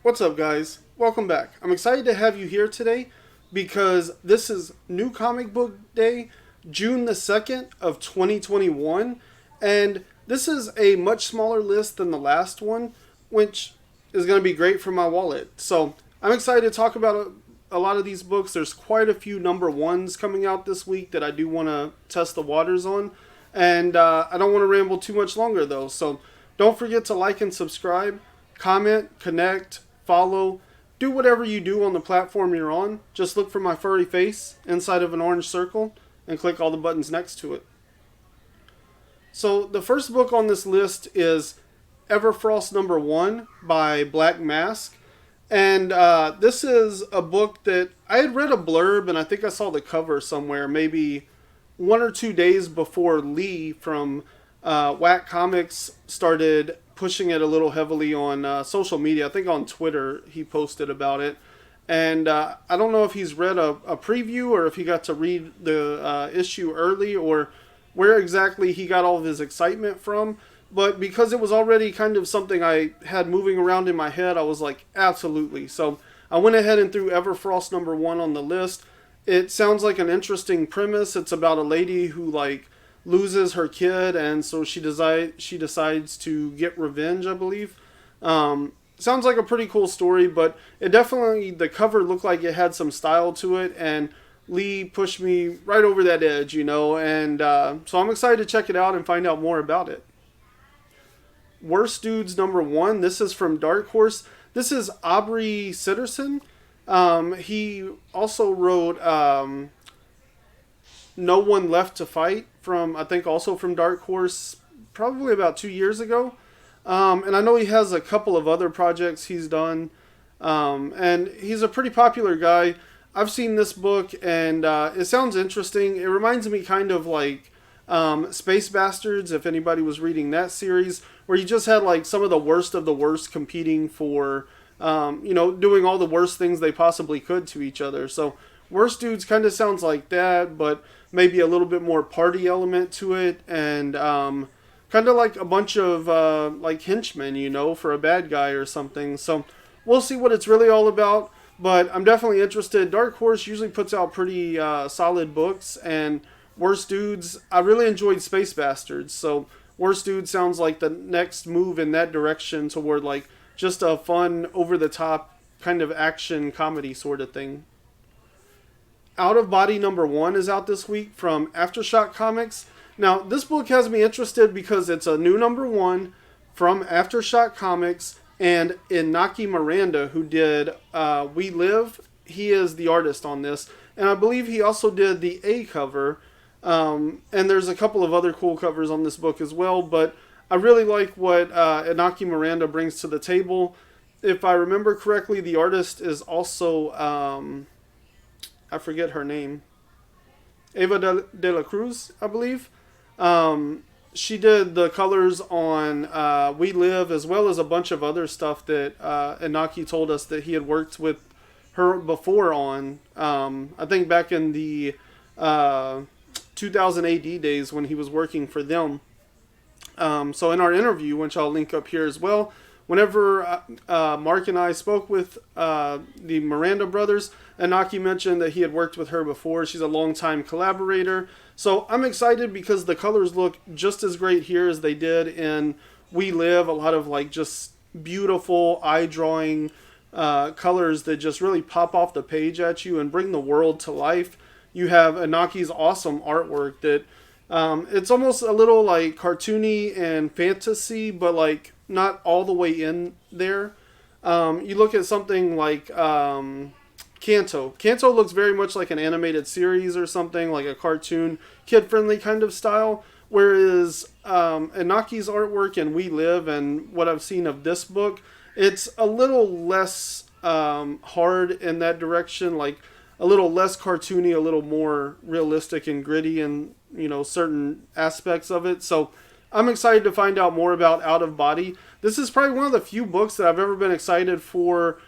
What's up, guys? Welcome back. I'm excited to have you here today because this is New Comic Book Day, June the 2nd of 2021, and this is a much smaller list than the last one, which is going to be great for my wallet. So I'm excited to talk about a lot of these books. There's quite a few number ones coming out this week that I do want to test the waters on, and I don't want to ramble too much longer though, so don't forget to like and subscribe, comment, connect, follow, do whatever you do on the platform you're on. Just look for my furry face inside of an orange circle and click all the buttons next to it. So the first book on this list is EVERFROST number 1 by Black Mask. And this is a book that I had read a blurb and I think I saw the cover somewhere maybe 1 or 2 days before Lee from Whack Comics started pushing it a little heavily on social media. I think on Twitter he posted about it. And I don't know if he's read a preview or if he got to read the issue early or where exactly he got all of his excitement from. But because it was already kind of something I had moving around in my head, I was like, absolutely. So I went ahead and threw EVERFROST number 1 on the list. It sounds like an interesting premise. It's about a lady who loses her kid, and so she decides to get revenge, I believe. Sounds like a pretty cool story, but it definitely, the cover looked like it had some style to it, and Lee pushed me right over that edge, and so I'm excited to check it out and find out more about it. Worst Dudes number 1, this is from Dark Horse. This is Aubrey Sitterson. He also wrote No One Left to Fight, I think also from Dark Horse, probably about 2 years ago. And I know he has a couple of other projects he's done. And he's a pretty popular guy. I've seen this book and it sounds interesting. It reminds me kind of like Space Bastards, if anybody was reading that series, where you just had some of the worst competing for, doing all the worst things they possibly could to each other. So Worst Dudes kind of sounds like that, but maybe a little bit more party element to it, and kind of like a bunch of henchmen, for a bad guy or something. So we'll see what it's really all about, but I'm definitely interested. Dark Horse usually puts out pretty solid books, and Worst Dudes, I really enjoyed Space Bastards, so Worst Dudes sounds like the next move in that direction toward just a fun, over-the-top kind of action comedy sort of thing. Out of Body number 1 is out this week from Aftershock Comics. Now, this book has me interested because it's a new number 1 from Aftershock Comics, and Inaki Miranda, who did We Live, he is the artist on this. And I believe he also did the A cover, and there's a couple of other cool covers on this book as well, but I really like what Inaki Miranda brings to the table. If I remember correctly, the artist is also... I forget her name. Eva de la Cruz, I believe. She did the colors on We Live, as well as a bunch of other stuff that Inaki told us that he had worked with her before on. I think back in the 2000 AD days when he was working for them. So in our interview, which I'll link up here as well, whenever Mark and I spoke with the Miranda brothers, Inaki mentioned that he had worked with her before. She's a longtime collaborator. So I'm excited because the colors look just as great here as they did in We Live. A lot of just beautiful eye-drawing colors that just really pop off the page at you and bring the world to life. You have Inaki's awesome artwork that it's almost a little cartoony and fantasy, but not all the way in there. You look at something like Kanto. Kanto looks very much like an animated series or something, like a cartoon, kid-friendly kind of style, whereas Inaki's artwork in We Live and what I've seen of this book, it's a little less hard in that direction, a little less cartoony, a little more realistic and gritty in, certain aspects of it. So I'm excited to find out more about Out of Body. This is probably one of the few books that I've ever been excited for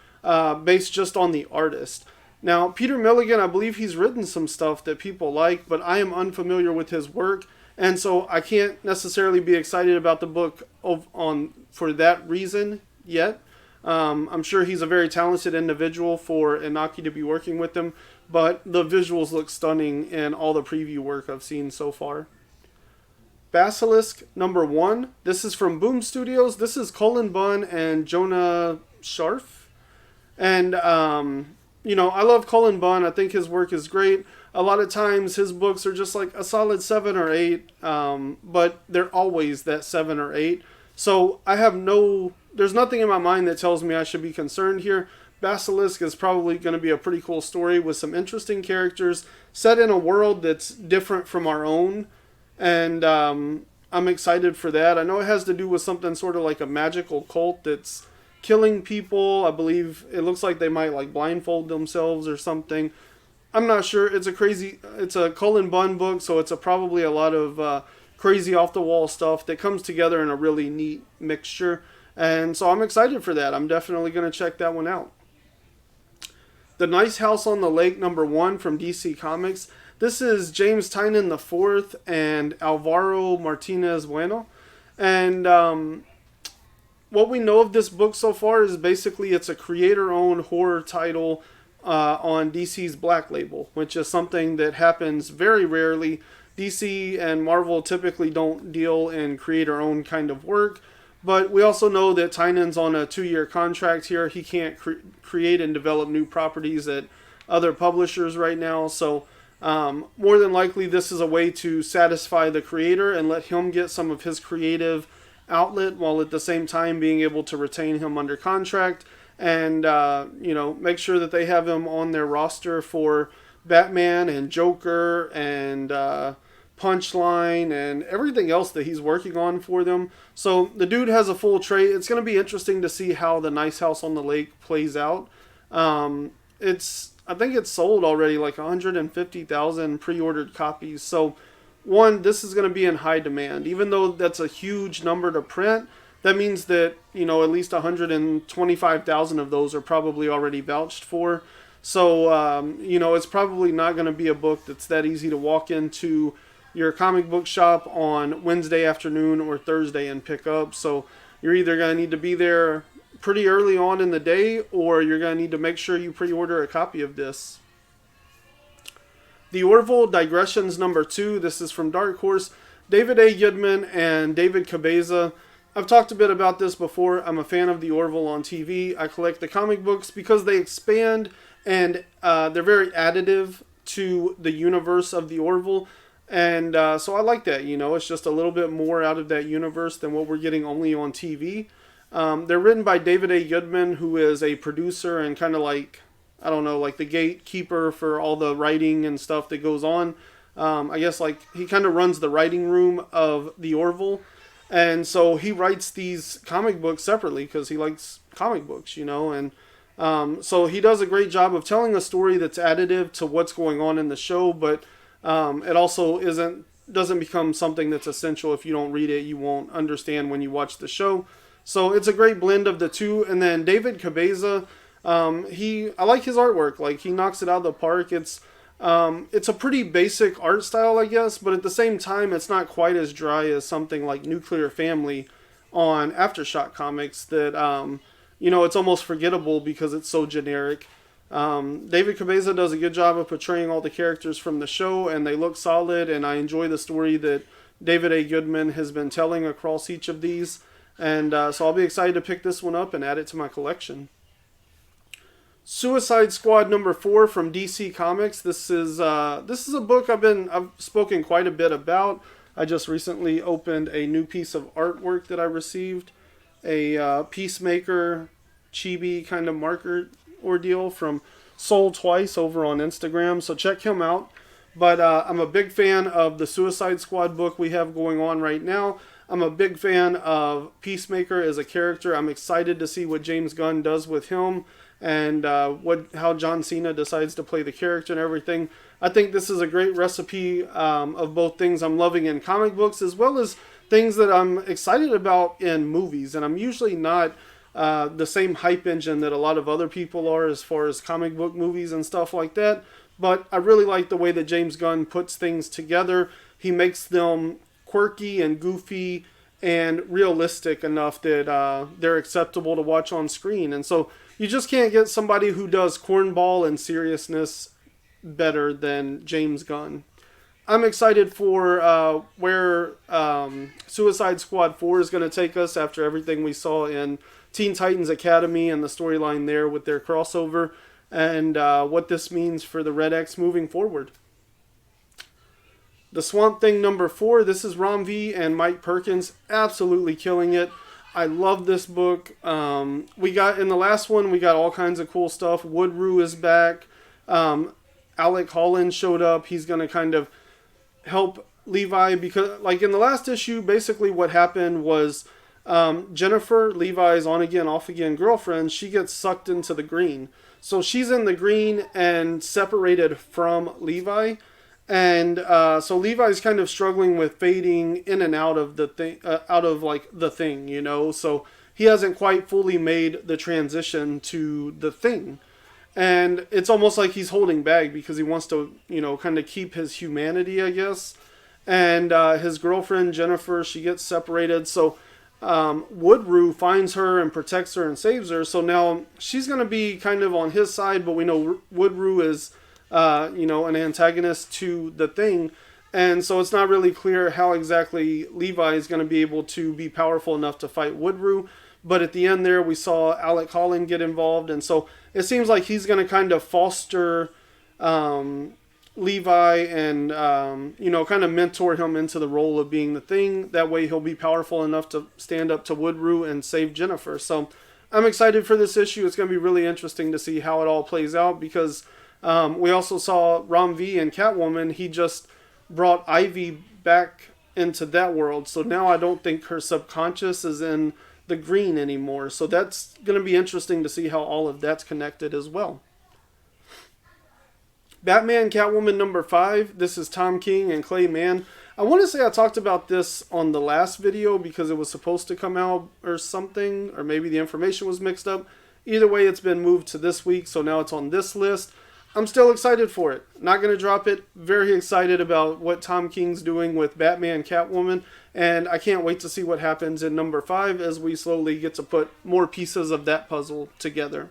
based just on the artist. Now, Peter Milligan, I believe he's written some stuff that people like, but I am unfamiliar with his work, and so I can't necessarily be excited about the book for that reason yet. I'm sure he's a very talented individual for Inaki to be working with him, but the visuals look stunning in all the preview work I've seen so far. Basilisk #1. This is from Boom Studios. This is Cullen, Bunn, and Jona Scharf. And, I love Cullen Bunn. I think his work is great. A lot of times his books are just like a solid 7 or 8, but they're always that 7 or 8. So there's nothing in my mind that tells me I should be concerned here. Basilisk is probably going to be a pretty cool story with some interesting characters set in a world that's different from our own. And I'm excited for that. I know it has to do with something sort of like a magical cult that's killing people. I believe it looks like they might like blindfold themselves or something. I'm not sure. It's a Cullen Bunn book, so it's probably a lot of crazy off the wall stuff that comes together in a really neat mixture. And so I'm excited for that. I'm definitely going to check that one out. The Nice House on the Lake #1 from DC Comics. This is James Tynion IV and Alvaro Martinez Bueno. And what we know of this book so far is basically it's a creator-owned horror title on DC's Black Label, which is something that happens very rarely. DC and Marvel typically don't deal in creator-owned kind of work. But we also know that Tynion's on a 2-year contract here. He can't create and develop new properties at other publishers right now. So more than likely this is a way to satisfy the creator and let him get some of his creative outlet while at the same time being able to retain him under contract and make sure that they have him on their roster for Batman and Joker and Punchline and everything else that he's working on for them. So the dude has a full tray. It's going to be interesting to see how the Nice House on the Lake plays out. I think it's sold already like 150,000 pre-ordered copies. So this is going to be in high demand. Even though that's a huge number to print, that means that, at least 125,000 of those are probably already vouched for. So, it's probably not going to be a book that's that easy to walk into your comic book shop on Wednesday afternoon or Thursday and pick up. So you're either going to need to be there pretty early on in the day, or you're going to need to make sure you pre-order a copy of this. The ORVILLE Digressions #2. This is from Dark Horse. David A. Goodman and David Cabeza. I've talked a bit about this before. I'm a fan of the ORVILLE on TV. I collect the comic books because they expand and they're very additive to the universe of the ORVILLE. And so I like that, it's just a little bit more out of that universe than what we're getting only on TV. They're written by David A. Goodman, who is a producer and kind of like, I don't know, like the gatekeeper for all the writing and stuff that goes on. I guess like he kind of runs the writing room of the ORVILLE. And so he writes these comic books separately because he likes comic books, and so he does a great job of telling a story that's additive to what's going on in the show, but it also doesn't become something that's essential. If you don't read it, you won't understand when you watch the show. So it's a great blend of the two. And then David Cabeza, I like his artwork. Like he knocks it out of the park. It's a pretty basic art style, I guess, but at the same time, it's not quite as dry as something like Nuclear Family on Aftershock Comics that, it's almost forgettable because it's so generic. David Cabeza does a good job of portraying all the characters from the show, and they look solid, and I enjoy the story that David A. Goodman has been telling across each of these, and so I'll be excited to pick this one up and add it to my collection. Suicide Squad #4 from DC Comics. This is a book I've spoken quite a bit about. I just recently opened a new piece of artwork that I received, a Peacemaker chibi kind of marker ordeal from Soul Twice over on Instagram, so check him out. But I'm a big fan of the Suicide Squad book we have going on right now. I'm a big fan of Peacemaker as a character. I'm excited to see what James Gunn does with him and how John Cena decides to play the character and everything. I think this is a great recipe of both things I'm loving in comic books as well as things that I'm excited about in movies. And I'm usually not the same hype engine that a lot of other people are as far as comic book movies and stuff like that. But I really like the way that James Gunn puts things together. He makes them quirky and goofy and realistic enough that they're acceptable to watch on screen. And so you just can't get somebody who does cornball and seriousness better than James Gunn. I'm excited for where Suicide Squad 4 is going to take us after everything we saw in Teen Titans Academy and the storyline there with their crossover, and what this means for the Red X moving forward. The Swamp Thing number 4, this is Rom V and Mike Perkins, absolutely killing it. I love this book. We got, in the last one, we got all kinds of cool stuff. Woodrue is back. Alec Holland showed up. He's going to kind of help Levi, because like in the last issue, basically what happened was Jennifer, Levi's on again, off again girlfriend, she gets sucked into the green. So she's in the green and separated from Levi. And so Levi's kind of struggling with fading in and out of the thing, the thing, you know. So he hasn't quite fully made the transition to the thing. And it's almost like he's holding back because he wants to, you know, kind of keep his humanity, I guess. And his girlfriend, Jennifer, she gets separated. So Woodrue finds her and protects her and saves her. So now she's going to be kind of on his side, but we know Woodrue is, you know, an antagonist to the thing. And so it's not really clear how exactly Levi is going to be able to be powerful enough to fight Woodrue. But at the end there, we saw Alec Holland get involved. And so it seems like he's going to kind of foster Levi and, you know, kind of mentor him into the role of being the thing. That way he'll be powerful enough to stand up to Woodrue and save Jennifer. So I'm excited for this issue. It's going to be really interesting to see how it all plays out, because we also saw Rom V and Catwoman. He just brought Ivy back into that world. So now I don't think her subconscious is in the green anymore. So that's going to be interesting to see how all of that's connected as well. Batman Catwoman number 5. This is Tom King and Clay Mann. I want to say I talked about this on the last video because it was supposed to come out or something, or maybe the information was mixed up. Either way, it's been moved to this week, so now it's on this list. I'm still excited for it. Not going to drop it. Very excited about what Tom King's doing with Batman Catwoman, and I can't wait to see what happens in number 5 as we slowly get to put more pieces of that puzzle together.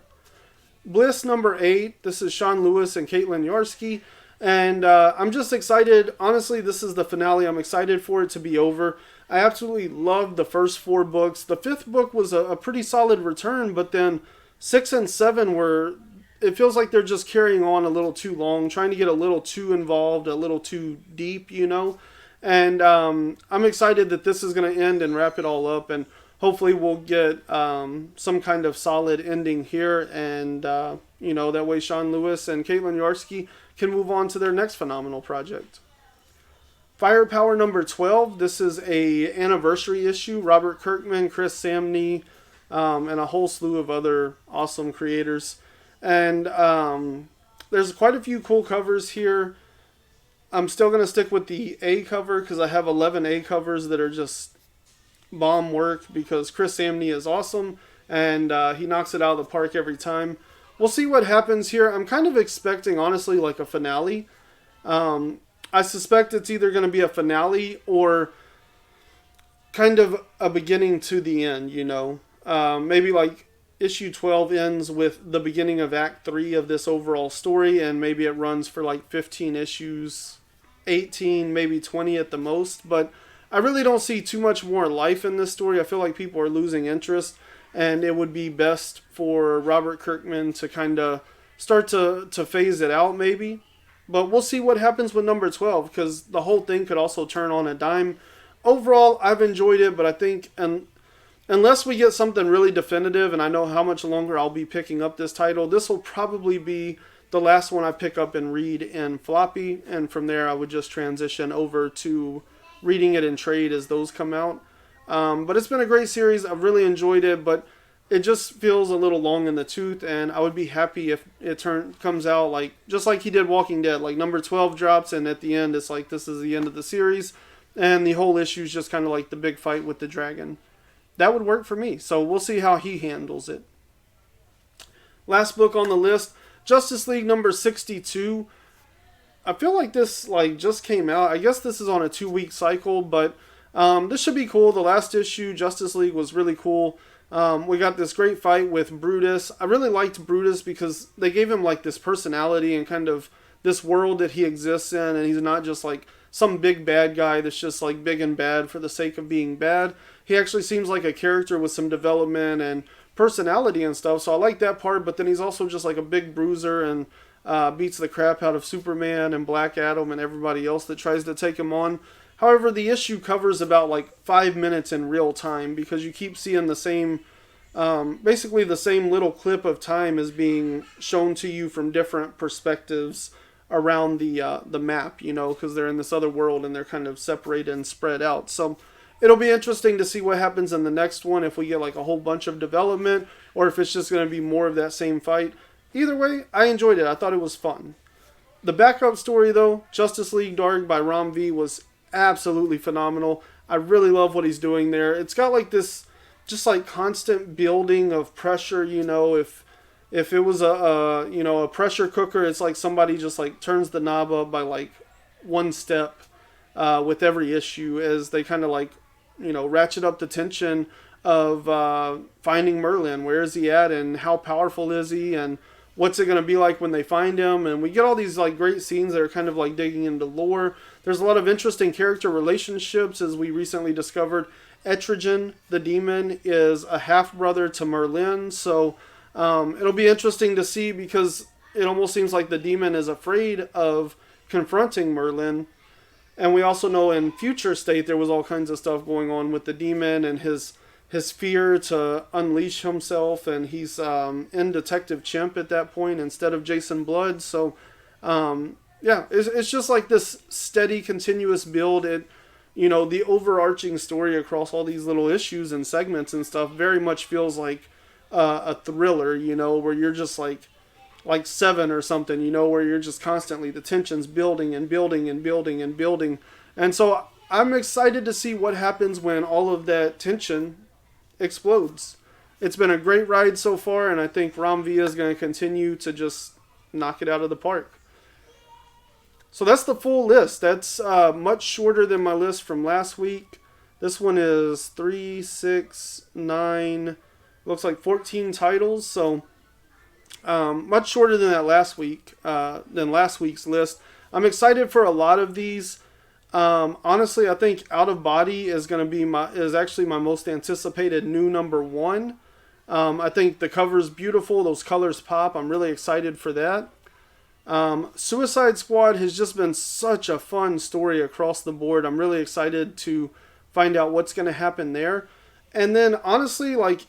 Bliss number 8. This is Sean Lewis and Caitlin Yarsky, and I'm just excited. Honestly, this is the finale. I'm excited for it to be over. I absolutely loved the first 4 books. The 5th book was a pretty solid return, but then 6 and 7 were... It feels like they're just carrying on a little too long, trying to get a little too involved, a little too deep, you know. And I'm excited that this is going to end and wrap it all up. And hopefully we'll get some kind of solid ending here. And, you know, that way Sean Lewis and Caitlin Yarsky can move on to their next phenomenal project. Firepower number 12. This is a anniversary issue. Robert Kirkman, Chris Samney, and a whole slew of other awesome creators. And there's quite a few cool covers here. I'm still going to stick with the A cover because I have 11 A covers that are just bomb work, because Chris Samney is awesome and he knocks it out of the park every time. We'll see what happens here. I'm kind of expecting, honestly, like a finale. I suspect it's either going to be a finale or kind of a beginning to the end, you know. Maybe like issue 12 ends with the beginning of Act 3 of this overall story, and maybe it runs for like 15 issues, 18, maybe 20 at the most. But I really don't see too much more life in this story. I feel like people are losing interest, and it would be best for Robert Kirkman to kind of start to phase it out maybe. But we'll see what happens with number 12, because the whole thing could also turn on a dime. Overall, I've enjoyed it, but I think... unless we get something really definitive, and I know how much longer I'll be picking up this title, this will probably be the last one I pick up and read in floppy, and from there I would just transition over to reading it in trade as those come out. But it's been a great series. I've really enjoyed it, but it just feels a little long in the tooth, and I would be happy if it comes out like just like he did Walking Dead, like number 12 drops, and at the end it's like this is the end of the series, and the whole issue is just kind of like the big fight with the dragon. That would work for me, so we'll see how he handles it. Last book on the list, Justice League number 62. I feel like this just came out. I guess this is on a 2-week cycle, but This should be cool. The last issue, Justice League, was really cool. We got this great fight with Brutus. I really liked Brutus because they gave him like this personality and kind of this world that he exists in, and he's not just like some big bad guy that's just like big and bad for the sake of being bad. He actually seems like a character with some development and personality and stuff, so I like that part. But then he's also just like a big bruiser and beats the crap out of Superman and Black Adam and everybody else that tries to take him on. However, the issue covers about like 5 minutes in real time because you keep seeing the same, basically the same little clip of time is being shown to you from different perspectives around the map, you know, because they're in this other world and they're kind of separated and spread out. So it'll be interesting to see what happens in the next one, if we get like a whole bunch of development or if it's just going to be more of that same fight. Either way, I enjoyed it. I thought it was fun. The backup story, though, Justice League Dark by Rom V, was absolutely phenomenal. I really love what he's doing there. It's got like this just like constant building of pressure, you know. If it was a pressure cooker, it's like somebody just like turns the knob up by like one step with every issue, as they kind of like, you know, ratchet up the tension of finding Merlin. Where is he at, and how powerful is he, and what's it going to be like when they find him? And we get all these like great scenes that are kind of like digging into lore. There's a lot of interesting character relationships, as we recently discovered. Etrigan, the demon, is a half-brother to Merlin, so it'll be interesting to see, because it almost seems like the demon is afraid of confronting Merlin. And we also know in Future State there was all kinds of stuff going on with the demon and his fear to unleash himself, and he's in Detective Chimp at that point instead of Jason Blood. So yeah, it's just like this steady, continuous build. It, you know, the overarching story across all these little issues and segments and stuff very much feels like a thriller, you know, where you're just like Seven or something, you know, where you're just constantly, the tension's building and building and building and building. And so I'm excited to see what happens when all of that tension explodes. It's been a great ride so far, and I think Rom V is going to continue to just knock it out of the park. So that's the full list. That's much shorter than my list from last week. This one is 3, 6, 9, looks like 14 titles, so much shorter than last week's list. I'm excited for a lot of these. Honestly, I think Out of Body is going to be actually my most anticipated new number 1. I think the cover's beautiful. Those colors pop. I'm really excited for that. Suicide Squad has just been such a fun story across the board. I'm really excited to find out what's going to happen there. And then, honestly, like,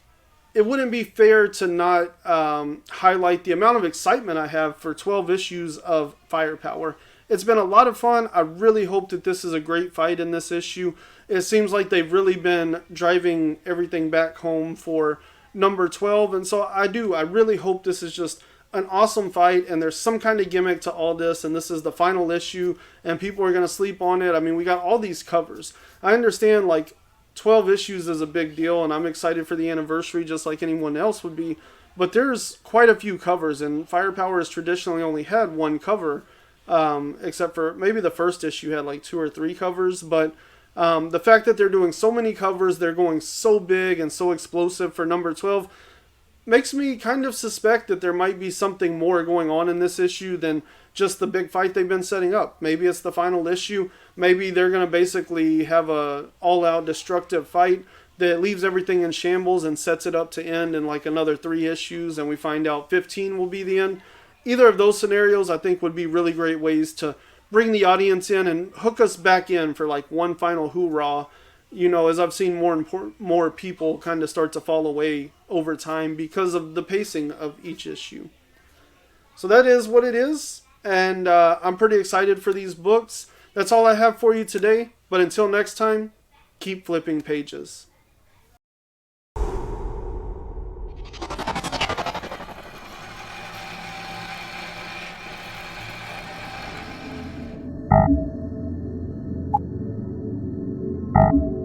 it wouldn't be fair to not highlight the amount of excitement I have for 12 issues of Firepower. It's been a lot of fun. I really hope that this is a great fight in this issue. It seems like they've really been driving everything back home for number 12. And so I really hope this is just an awesome fight, and there's some kind of gimmick to all this, and this is the final issue, and people are going to sleep on it. I mean, we got all these covers. I understand, like, 12 issues is a big deal, and I'm excited for the anniversary just like anyone else would be, but there's quite a few covers, and Firepower has traditionally only had one cover, except for maybe the first issue had like 2 or 3 covers. But the fact that they're doing so many covers, they're going so big and so explosive for number 12, makes me kind of suspect that there might be something more going on in this issue than just the big fight they've been setting up. Maybe it's the final issue. Maybe they're going to basically have a all-out destructive fight that leaves everything in shambles and sets it up to end in like another 3 issues, and we find out 15 will be the end. Either of those scenarios, I think, would be really great ways to bring the audience in and hook us back in for like one final hoorah. You know, as I've seen more people kind of start to fall away over time because of the pacing of each issue. So that is what it is, and I'm pretty excited for these books. That's all I have for you today, but until next time, keep flipping pages. You